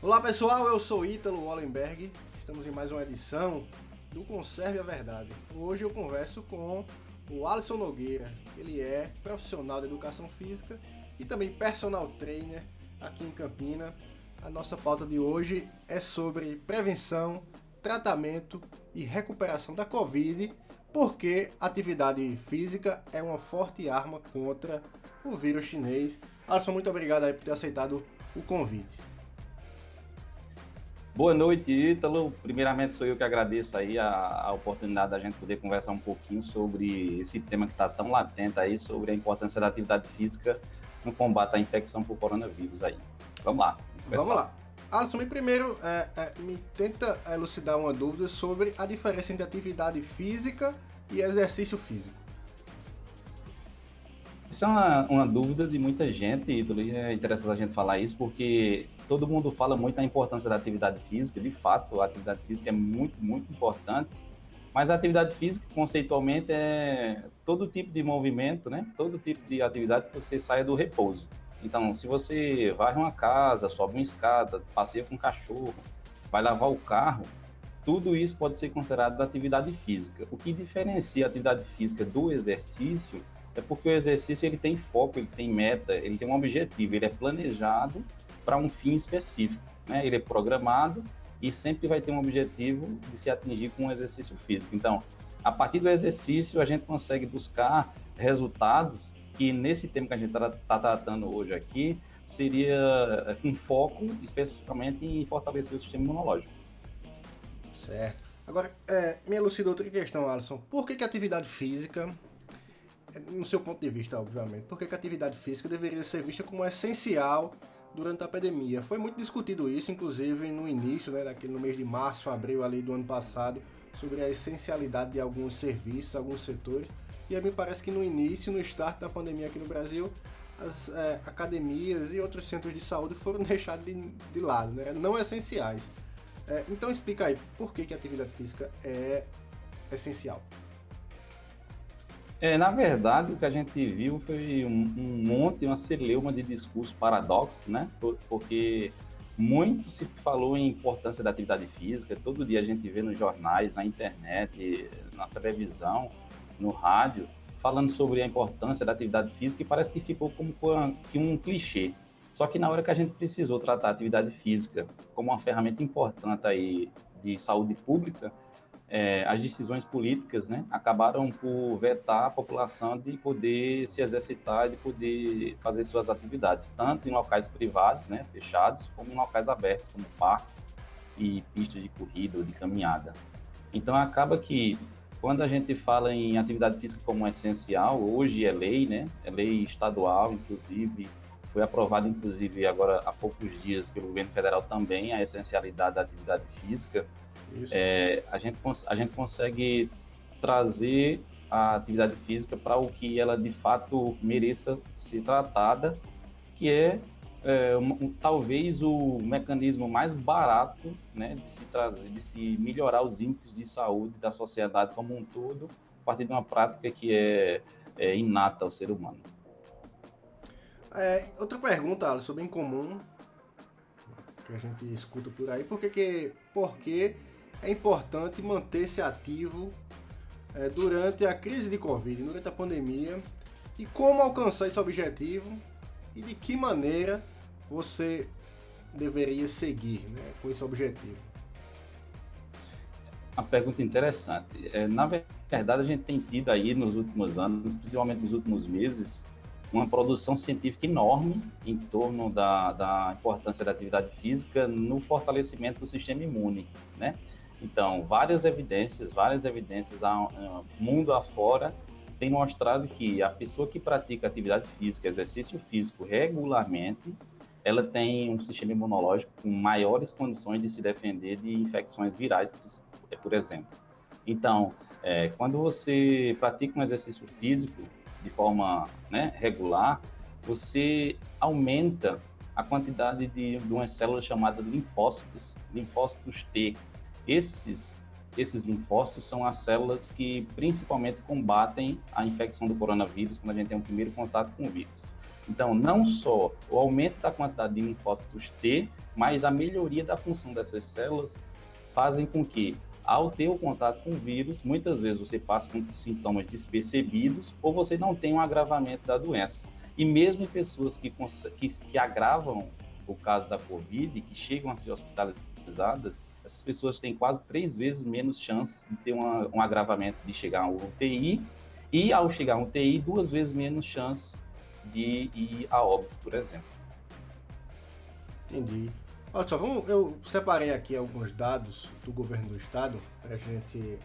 Olá pessoal, eu sou Ítalo Wallenberg, estamos em mais uma edição do Conserve a Verdade. Hoje eu converso com o Alisson Nogueira, ele é profissional de educação física e também personal trainer aqui em Campina. A nossa pauta de hoje é sobre prevenção, tratamento e recuperação da Covid, porque atividade física é uma forte arma contra o vírus chinês. Alisson, muito obrigado aí por ter aceitado o convite. Boa noite, Ítalo. Primeiramente, sou eu que agradeço aí a oportunidade da gente poder conversar um pouquinho sobre esse tema que está tão latente aí, sobre a importância da atividade física no combate à infecção por coronavírus aí. Vamos lá, Vamos conversar. lá. Alisson, me primeiro me tenta elucidar uma dúvida sobre a diferença entre atividade física e exercício físico. Isso é uma dúvida de muita gente, Ítalo, e é interessante a gente falar isso porque todo mundo fala muito da importância da atividade física. De fato, a atividade física é muito, muito importante. Mas a atividade física, conceitualmente, é todo tipo de movimento, né? Todo tipo de atividade que você saia do repouso. Então, se você varre uma casa, sobe uma escada, passeia com um cachorro, vai lavar o carro, tudo isso pode ser considerado atividade física. O que diferencia a atividade física do exercício é porque o exercício ele tem foco, ele tem meta, ele tem um objetivo, ele é planejado para um fim específico, né? Ele é programado e sempre vai ter um objetivo de se atingir com um exercício físico. Então, a partir do exercício, a gente consegue buscar resultados que, nesse tema que a gente está tratando hoje aqui, seria um foco especificamente em fortalecer o sistema imunológico. Certo. Agora, me elucida outra questão, Alisson. Por que a atividade física, no seu ponto de vista, obviamente, por que a atividade física deveria ser vista como essencial durante a pandemia? Foi muito discutido isso, inclusive no início, né, no mês de março, abril ali do ano passado, sobre a essencialidade de alguns serviços, alguns setores. E aí me parece que no início, no start da pandemia aqui no Brasil, as academias e outros centros de saúde foram deixados de lado, né, não essenciais. Então explica aí por que a atividade física é essencial. Na verdade, o que a gente viu foi uma celeuma de discurso paradoxo, né? Porque muito se falou em importância da atividade física, todo dia a gente vê nos jornais, na internet, na televisão, no rádio, falando sobre a importância da atividade física e parece que ficou como que um clichê. Só que na hora que a gente precisou tratar a atividade física como uma ferramenta importante aí de saúde pública, as decisões políticas, né, acabaram por vetar a população de poder se exercitar, de poder fazer suas atividades, tanto em locais privados, né, fechados, como em locais abertos, como parques e pistas de corrida ou de caminhada. Então, acaba que, quando a gente fala em atividade física como essencial, hoje é lei, né, é lei estadual, inclusive, foi aprovado, inclusive, agora há poucos dias pelo governo federal também, a essencialidade da atividade física. Isso. A gente consegue trazer a atividade física para o que ela de fato mereça ser tratada, que talvez o mecanismo mais barato, né, de se trazer, de se melhorar os índices de saúde da sociedade como um todo, a partir de uma prática que é inata ao ser humano. Outra pergunta, Alisson, bem comum, que a gente escuta por aí, por que é importante manter-se ativo durante a crise de Covid, durante a pandemia, e como alcançar esse objetivo e de que maneira você deveria seguir, né, com esse objetivo. Uma pergunta interessante. Na verdade, a gente tem tido aí nos últimos anos, principalmente nos últimos meses, uma produção científica enorme em torno da importância da atividade física no fortalecimento do sistema imune, né? Então, várias evidências mundo afora têm mostrado que a pessoa que pratica atividade física, exercício físico regularmente, ela tem um sistema imunológico com maiores condições de se defender de infecções virais, por exemplo. Então, quando você pratica um exercício físico de forma, né, regular, você aumenta a quantidade de umas células chamadas linfócitos T. Esses, esses linfócitos são as células que principalmente combatem a infecção do coronavírus quando a gente tem um primeiro contato com o vírus. Então, não só o aumento da quantidade de linfócitos T, mas a melhoria da função dessas células fazem com que, ao ter o contato com o vírus, muitas vezes você passe com sintomas despercebidos ou você não tem um agravamento da doença. E mesmo em pessoas que agravam o caso da Covid, que chegam a ser hospitalizadas, essas pessoas têm quase 3 vezes menos chance de ter um agravamento de chegar a um UTI e, ao chegar a um UTI, 2 vezes menos chance de ir a óbito, por exemplo. Entendi. Olha só, eu separei aqui alguns dados do governo do estado para a gente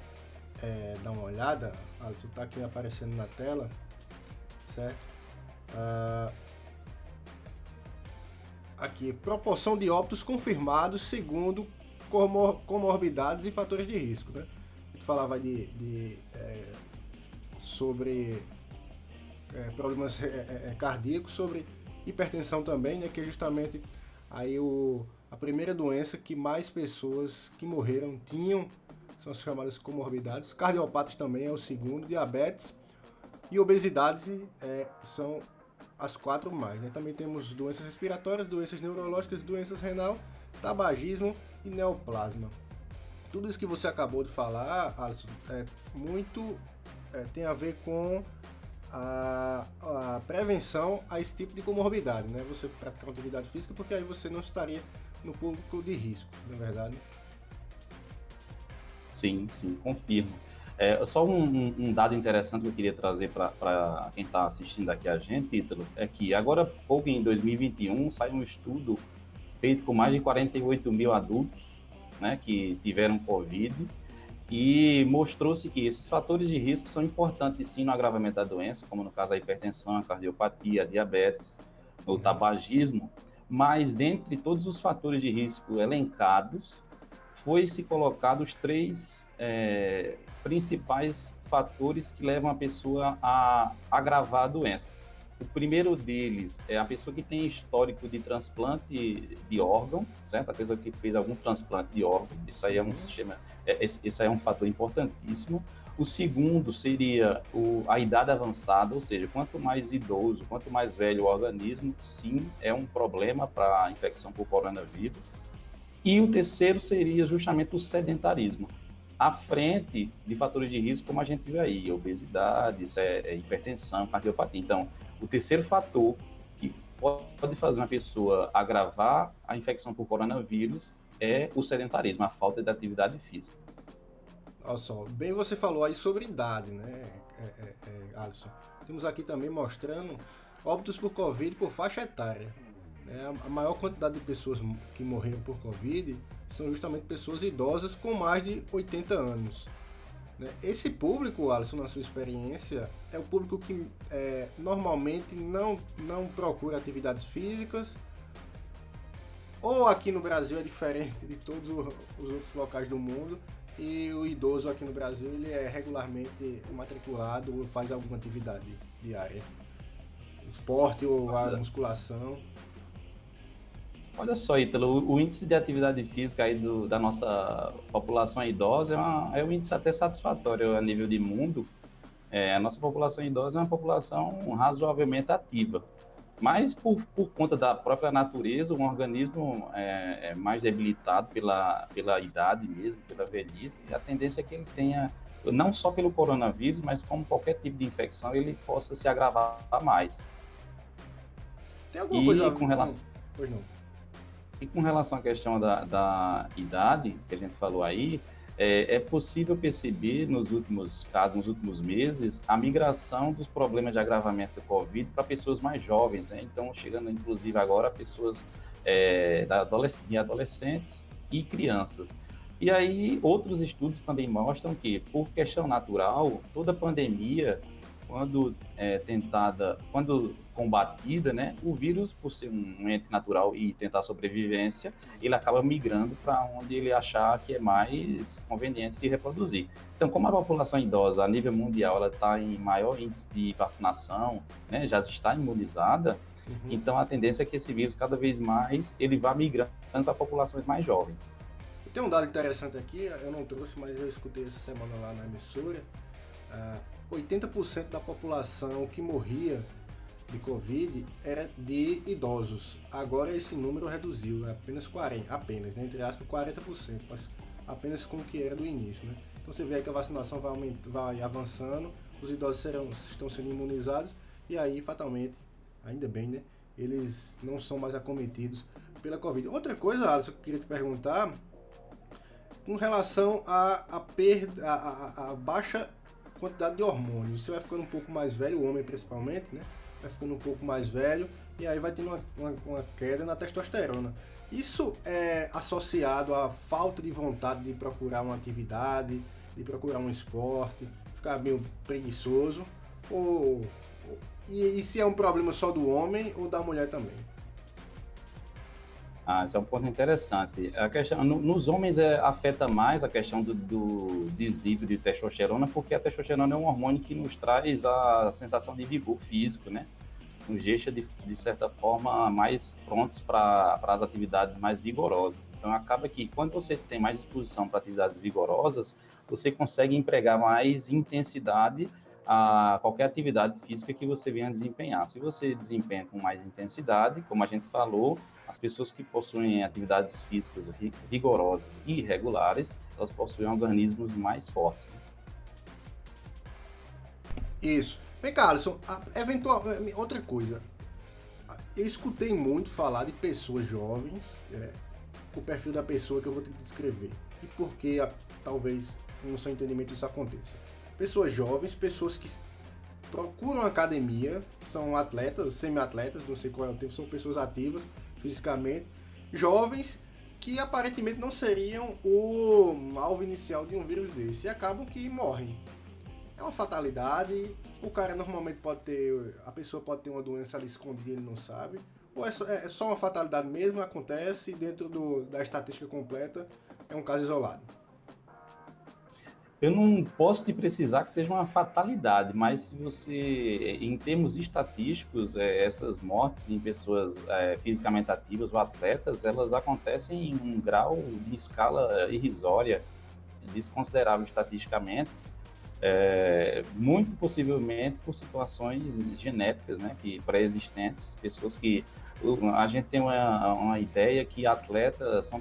dar uma olhada. Alisson, está aqui aparecendo na tela, certo? Aqui, proporção de óbitos confirmados segundo comorbidades e fatores de risco, né? A gente falava sobre problemas cardíacos, sobre hipertensão também, né? Que é justamente aí a primeira doença que mais pessoas que morreram tinham, são as chamadas comorbidades. Cardiopatas também é o segundo, diabetes e obesidade são as 4 mais, né? Também temos doenças respiratórias, doenças neurológicas, doenças renal, tabagismo e neoplasma. Tudo isso que você acabou de falar, Alisson, tem a ver com a prevenção a esse tipo de comorbidade, né? Você praticar uma atividade física, porque aí você não estaria no público de risco, não é verdade? Sim, confirmo. Só um dado interessante que eu queria trazer para quem está assistindo aqui a gente, Ítalo, é que agora há pouco, em 2021, saiu um estudo feito com mais de 48 mil adultos, né, que tiveram Covid, e mostrou-se que esses fatores de risco são importantes sim no agravamento da doença, como no caso a hipertensão, a cardiopatia, a diabetes, o tabagismo, mas dentre todos os fatores de risco elencados, foi-se colocado os 3 principais fatores que levam a pessoa a agravar a doença. O primeiro deles é a pessoa que tem histórico de transplante de órgão, certo? A pessoa que fez algum transplante de órgão, isso aí é um sistema, esse aí é um fator importantíssimo. O segundo seria a idade avançada, ou seja, quanto mais idoso, quanto mais velho o organismo, sim, é um problema para a infecção por coronavírus. E o terceiro seria justamente o sedentarismo, à frente de fatores de risco, como a gente viu aí, obesidade, hipertensão, cardiopatia. Então, o terceiro fator que pode fazer uma pessoa agravar a infecção por coronavírus é o sedentarismo, a falta de atividade física. Olha só, bem você falou aí sobre idade, né, Alisson? Temos aqui também mostrando óbitos por Covid por faixa etária. A maior quantidade de pessoas que morreram por Covid são justamente pessoas idosas com mais de 80 anos. Esse público, Alisson, na sua experiência, é o público que normalmente não procura atividades físicas, ou aqui no Brasil é diferente de todos os outros locais do mundo, e o idoso aqui no Brasil ele é regularmente matriculado ou faz alguma atividade diária, esporte ou a musculação. Olha só, Ítalo, o índice de atividade física aí da nossa população idosa é um índice até satisfatório a nível de mundo. A nossa população idosa é uma população razoavelmente ativa, mas por conta da própria natureza, um organismo é mais debilitado pela idade mesmo, pela velhice, a tendência é que ele tenha, não só pelo coronavírus, mas como qualquer tipo de infecção, ele possa se agravar mais. Tem alguma coisa... Pois não. E com relação à questão da idade, que a gente falou aí, é possível perceber nos últimos casos, nos últimos meses, a migração dos problemas de agravamento do Covid para pessoas mais jovens, né? Então, chegando inclusive agora a pessoas de adolescentes e crianças. E aí, outros estudos também mostram que, por questão natural, toda pandemia, quando combatida, né, o vírus, por ser um ente natural e tentar sobrevivência, ele acaba migrando para onde ele achar que é mais conveniente se reproduzir. Então, como a população idosa a nível mundial ela está em maior índice de vacinação, né, já está imunizada, então a tendência é que esse vírus cada vez mais ele vá migrando para populações mais jovens. Tem um dado interessante aqui, eu não trouxe, mas eu escutei essa semana lá na emissora. 80% da população que morria de Covid era de idosos. Agora esse número reduziu, é apenas 40%, apenas, né, entre aspas, 40%, mas apenas com o que era do início, né? Então você vê que a vacinação vai avançando, os idosos estão sendo imunizados e aí, fatalmente, ainda bem, né, eles não são mais acometidos pela Covid. Outra coisa, Alisson, que eu queria te perguntar, com relação à perda, a baixa quantidade de hormônios. Você vai ficando um pouco mais velho, o homem principalmente, né? Vai ficando um pouco mais velho e aí vai tendo uma queda na testosterona. Isso é associado à falta de vontade de procurar uma atividade, de procurar um esporte, ficar meio preguiçoso, ou e se é um problema só do homem ou da mulher também? Ah, esse é um ponto interessante. A questão, nos homens afeta mais a questão do desnível de testosterona, porque a testosterona é um hormônio que nos traz a sensação de vigor físico, né? Nos deixa, de certa forma, mais prontos para as atividades mais vigorosas. Então, acaba que quando você tem mais disposição para atividades vigorosas, você consegue empregar mais intensidade a qualquer atividade física que você venha desempenhar. Se você desempenha com mais intensidade, como a gente falou, as pessoas que possuem atividades físicas rigorosas e irregulares, elas possuem organismos mais fortes. Isso. Vem cá, Alisson, outra coisa. Eu escutei muito falar de pessoas jovens, o perfil da pessoa que eu vou te descrever. E por que, talvez, no seu entendimento, isso aconteça. Pessoas jovens, pessoas que procuram academia, são atletas, semi-atletas, não sei qual é o tempo, são pessoas ativas fisicamente, jovens que aparentemente não seriam o alvo inicial de um vírus desse e acabam que morrem. É uma fatalidade, o cara normalmente a pessoa pode ter uma doença ali escondida e ele não sabe, ou é só uma fatalidade mesmo, acontece dentro da estatística completa, é um caso isolado. Eu não posso te precisar que seja uma fatalidade, mas se você, em termos estatísticos, essas mortes em pessoas fisicamente ativas ou atletas, elas acontecem em um grau de escala irrisória, desconsiderável estatisticamente, muito possivelmente por situações genéticas, né, que pré-existentes, pessoas que a gente tem uma ideia que atletas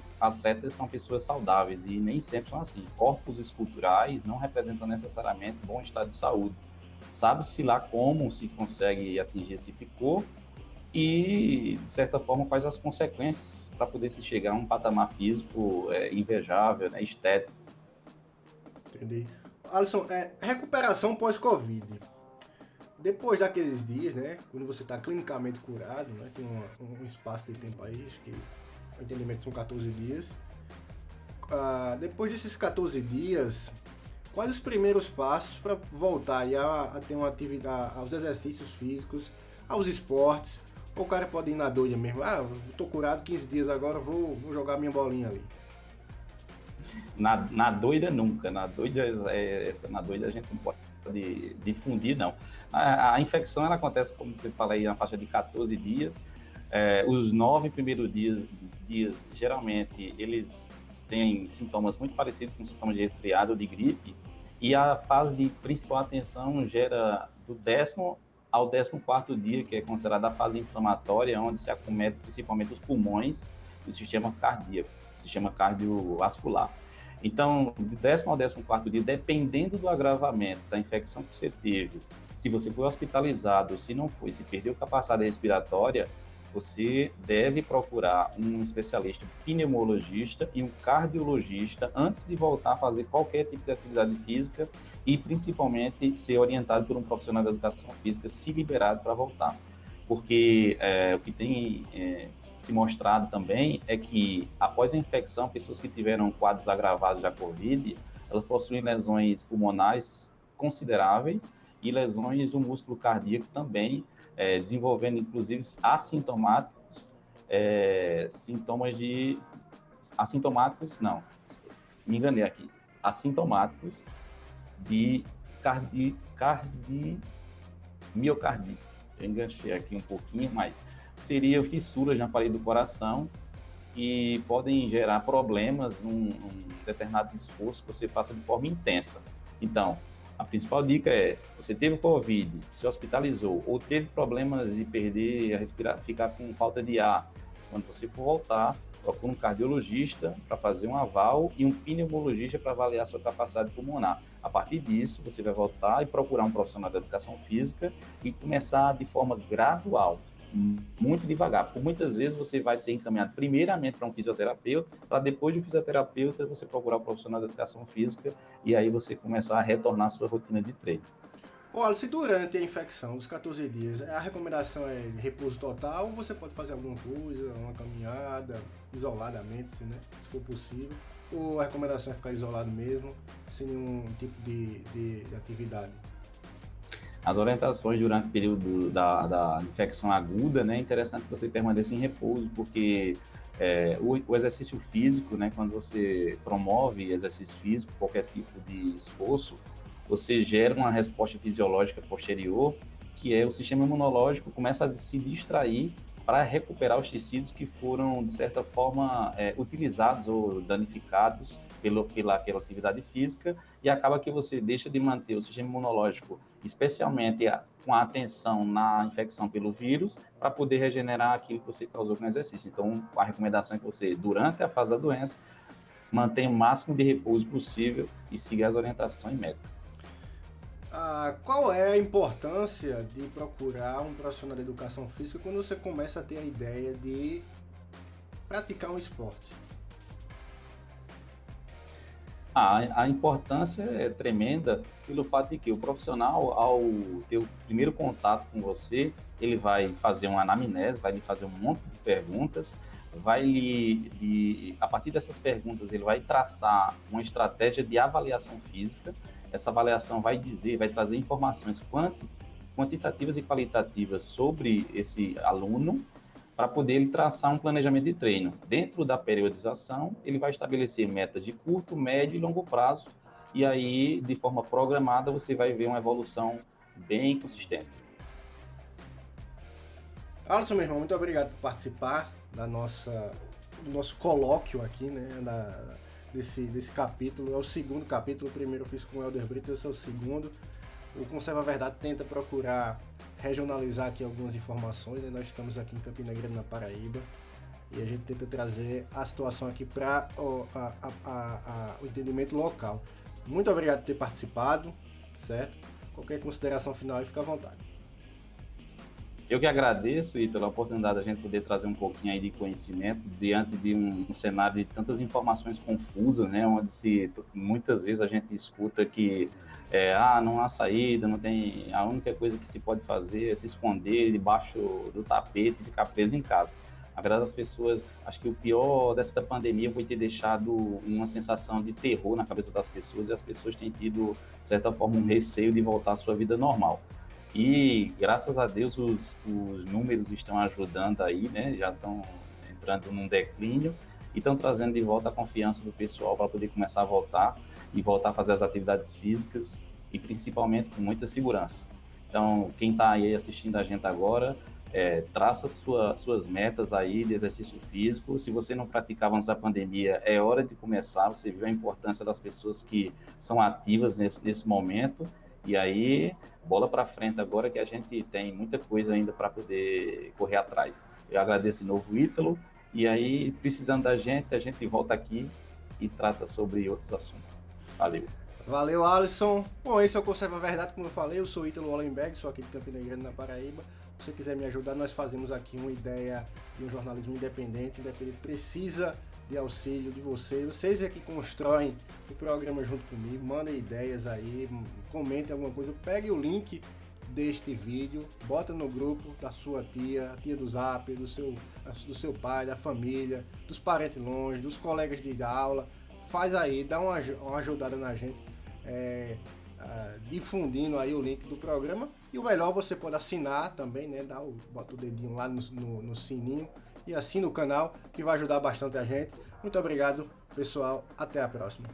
são pessoas saudáveis e nem sempre são assim. Corpos esculturais não representam necessariamente bom estado de saúde. Sabe-se lá como se consegue atingir esse picô e, de certa forma, quais as consequências para poder se chegar a um patamar físico invejável, né, estético. Entendi. Alisson, recuperação pós-Covid. Depois daqueles dias, né, quando você está clinicamente curado, né, tem um espaço de tempo aí, acho que o entendimento são 14 dias. Depois desses 14 dias, quais os primeiros passos para voltar aí a ter uma atividade, aos exercícios físicos, aos esportes? Ou o cara pode ir na doida mesmo? Tô curado 15 dias agora, vou jogar minha bolinha ali. Na doida nunca, na doida a gente não pode difundir, não. A infecção ela acontece, como você fala aí, na faixa de 14 dias. Os 9 primeiros dias, geralmente, eles têm sintomas muito parecidos com sintomas de resfriado ou de gripe, e a fase de principal atenção gera do 10º ao 14º dia, que é considerada a fase inflamatória, onde se acomete principalmente os pulmões e o sistema cardíaco, o sistema cardiovascular. Então, do 10º ao 14º dia, dependendo do agravamento da infecção que você teve, se você foi hospitalizado, se não foi, se perdeu capacidade respiratória, você deve procurar um especialista pneumologista e um cardiologista antes de voltar a fazer qualquer tipo de atividade física e, principalmente, ser orientado por um profissional de educação física, se liberado para voltar. Porque o que tem se mostrado também é que, após a infecção, pessoas que tiveram quadros agravados da Covid, elas possuem lesões pulmonares consideráveis e lesões do músculo cardíaco também, desenvolvendo, inclusive, assintomáticos de miocardite. Eu enganchei aqui um pouquinho, mas seria fissuras na parede do coração que podem gerar problemas, um determinado esforço que você faça de forma intensa. Então, A principal dica é, você teve Covid, se hospitalizou ou teve problemas de perder a respirar, ficar com falta de ar, quando você for voltar, procura um cardiologista para fazer um aval e um pneumologista para avaliar sua capacidade pulmonar. A partir disso, você vai voltar e procurar um profissional da educação física e começar de forma gradual, muito devagar. Por muitas vezes você vai ser encaminhado primeiramente para um fisioterapeuta, para depois do fisioterapeuta você procurar o profissional da educação física e aí você começar a retornar à sua rotina de treino. Olha, se durante a infecção dos 14 dias a recomendação é repouso total, você pode fazer alguma coisa, uma caminhada, isoladamente, se for possível, ou a recomendação é ficar isolado mesmo, sem nenhum tipo de atividade? As orientações durante o período da infecção aguda, né, é interessante que você permaneça em repouso, porque o exercício físico, né, quando você promove exercício físico, qualquer tipo de esforço, você gera uma resposta fisiológica posterior, que é o sistema imunológico começa a se distrair para recuperar os tecidos que foram, de certa forma, utilizados ou danificados pela aquela atividade física, e acaba que você deixa de manter o sistema imunológico, especialmente com a atenção na infecção pelo vírus, para poder regenerar aquilo que você causou com o exercício. Então, a recomendação é que você, durante a fase da doença, mantenha o máximo de repouso possível e siga as orientações médicas. Qual é a importância de procurar um profissional de educação física quando você começa a ter a ideia de praticar um esporte? A importância é tremenda pelo fato de que o profissional, ao ter o primeiro contato com você, ele vai fazer uma anamnese, vai lhe fazer um monte de perguntas, a partir dessas perguntas, ele vai traçar uma estratégia de avaliação física. Essa avaliação vai trazer informações quantitativas e qualitativas sobre esse aluno, para poder ele traçar um planejamento de treino. Dentro da periodização, ele vai estabelecer metas de curto, médio e longo prazo, e aí, de forma programada, você vai ver uma evolução bem consistente. Alisson, meu irmão, muito obrigado por participar do nosso colóquio aqui, né, desse capítulo. É o segundo capítulo, o primeiro eu fiz com o Helder Brito, esse é o segundo. O Conserva a Verdade tenta procurar regionalizar aqui algumas informações, né? Nós estamos aqui em Campina Grande, na Paraíba, e a gente tenta trazer a situação aqui para o entendimento local. Muito obrigado por ter participado, certo? Qualquer consideração final aí, fica à vontade. Eu que agradeço, Ítalo, a oportunidade de a gente poder trazer um pouquinho aí de conhecimento diante de um cenário de tantas informações confusas, né? Onde muitas vezes a gente escuta que não há saída, não tem, a única coisa que se pode fazer é se esconder debaixo do tapete e ficar preso em casa. Na verdade, as pessoas, acho que o pior dessa pandemia foi ter deixado uma sensação de terror na cabeça das pessoas, e as pessoas têm tido, de certa forma, um receio de voltar à sua vida normal. E, graças a Deus, os números estão ajudando aí, né? Já estão entrando num declínio e estão trazendo de volta a confiança do pessoal para poder começar a voltar e voltar a fazer as atividades físicas e, principalmente, com muita segurança. Então, quem está aí assistindo a gente agora, traça suas metas aí de exercício físico. Se você não praticava antes da pandemia, é hora de começar. Você viu a importância das pessoas que são ativas nesse momento. E aí, bola para frente agora, que a gente tem muita coisa ainda para poder correr atrás. Eu agradeço de novo o Ítalo, e aí, precisando da gente, a gente volta aqui e trata sobre outros assuntos. Valeu. Valeu, Alisson. Bom, esse é o Conserva a Verdade, como eu falei, eu sou Ítalo Hollenberg, sou aqui de Campina Grande, na Paraíba. Se você quiser me ajudar, nós fazemos aqui uma ideia de um jornalismo independente precisa de auxílio de vocês é que constroem o programa junto comigo, mandem ideias aí, comentem alguma coisa, pegue o link deste vídeo, bota no grupo da sua tia, a tia do Zap, do seu pai, da família, dos parentes longe, dos colegas de aula, faz aí, dá uma ajudada na gente, difundindo aí o link do programa, e o melhor, você pode assinar também, né, bota o dedinho lá no sininho, e assina o canal, que vai ajudar bastante a gente. Muito obrigado, pessoal. Até a próxima.